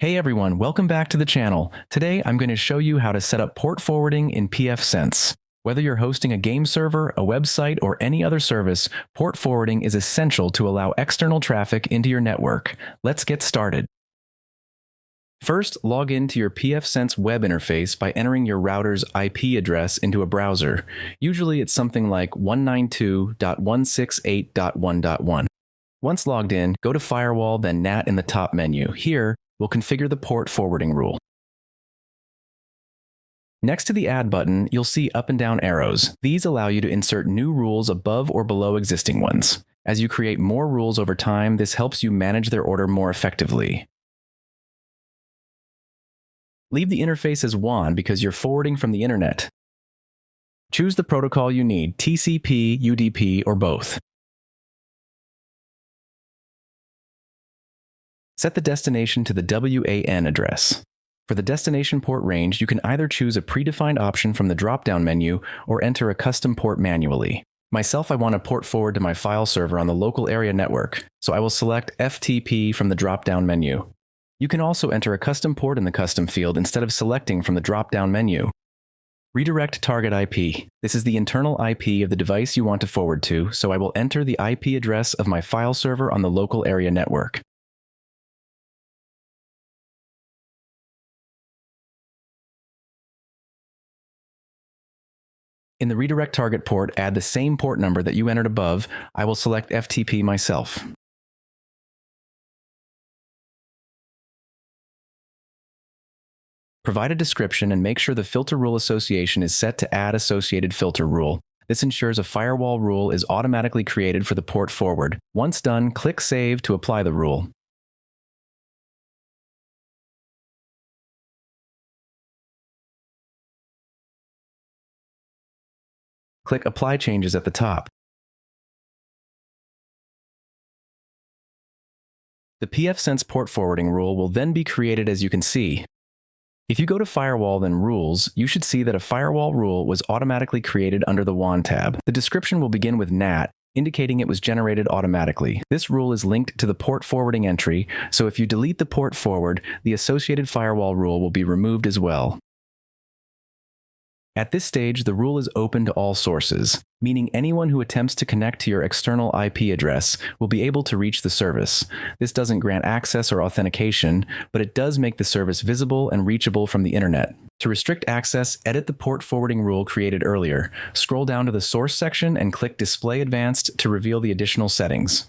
Hey everyone, welcome back to the channel. Today I'm going to show you how to set up port forwarding in pfSense. Whether you're hosting a game server, a website, or any other service, port forwarding is essential to allow external traffic into your network. Let's get started. First, log into your pfSense web interface by entering your router's IP address into a browser. Usually it's something like 192.168.1.1. Once logged in, go to Firewall, then NAT in the top menu. Here, we'll configure the port forwarding rule. Next to the Add button, you'll see up and down arrows. These allow you to insert new rules above or below existing ones. As you create more rules over time, this helps you manage their order more effectively. Leave the interface as WAN because you're forwarding from the internet. Choose the protocol you need, TCP, UDP, or both. Set the destination to the WAN address. For the destination port range, you can either choose a predefined option from the drop-down menu or enter a custom port manually. Myself, I want to port forward to my file server on the local area network, so I will select FTP from the drop-down menu. You can also enter a custom port in the custom field instead of selecting from the drop-down menu. Redirect target IP. This is the internal IP of the device you want to forward to, so I will enter the IP address of my file server on the local area network. In the redirect target port, add the same port number that you entered above. I will select FTP myself. Provide a description and make sure the filter rule association is set to add associated filter rule. This ensures a firewall rule is automatically created for the port forward. Once done, click Save to apply the rule. Click Apply Changes at the top. The pfSense port forwarding rule will then be created as you can see. If you go to Firewall then Rules, you should see that a firewall rule was automatically created under the WAN tab. The description will begin with NAT, indicating it was generated automatically. This rule is linked to the port forwarding entry, so if you delete the port forward, the associated firewall rule will be removed as well. At this stage, the rule is open to all sources, meaning anyone who attempts to connect to your external IP address will be able to reach the service. This doesn't grant access or authentication, but it does make the service visible and reachable from the internet. To restrict access, edit the port forwarding rule created earlier. Scroll down to the Source section and click Display Advanced to reveal the additional settings.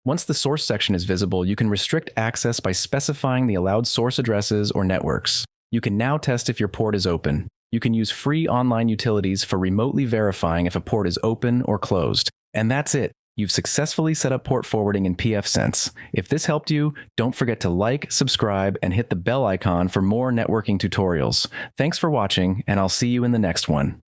Once the source section is visible, you can restrict access by specifying the allowed source addresses or networks. You can now test if your port is open. You can use free online utilities for remotely verifying if a port is open or closed. And that's it. You've successfully set up port forwarding in pfSense. If this helped you, don't forget to like, subscribe, and hit the bell icon for more networking tutorials. Thanks for watching, and I'll see you in the next one.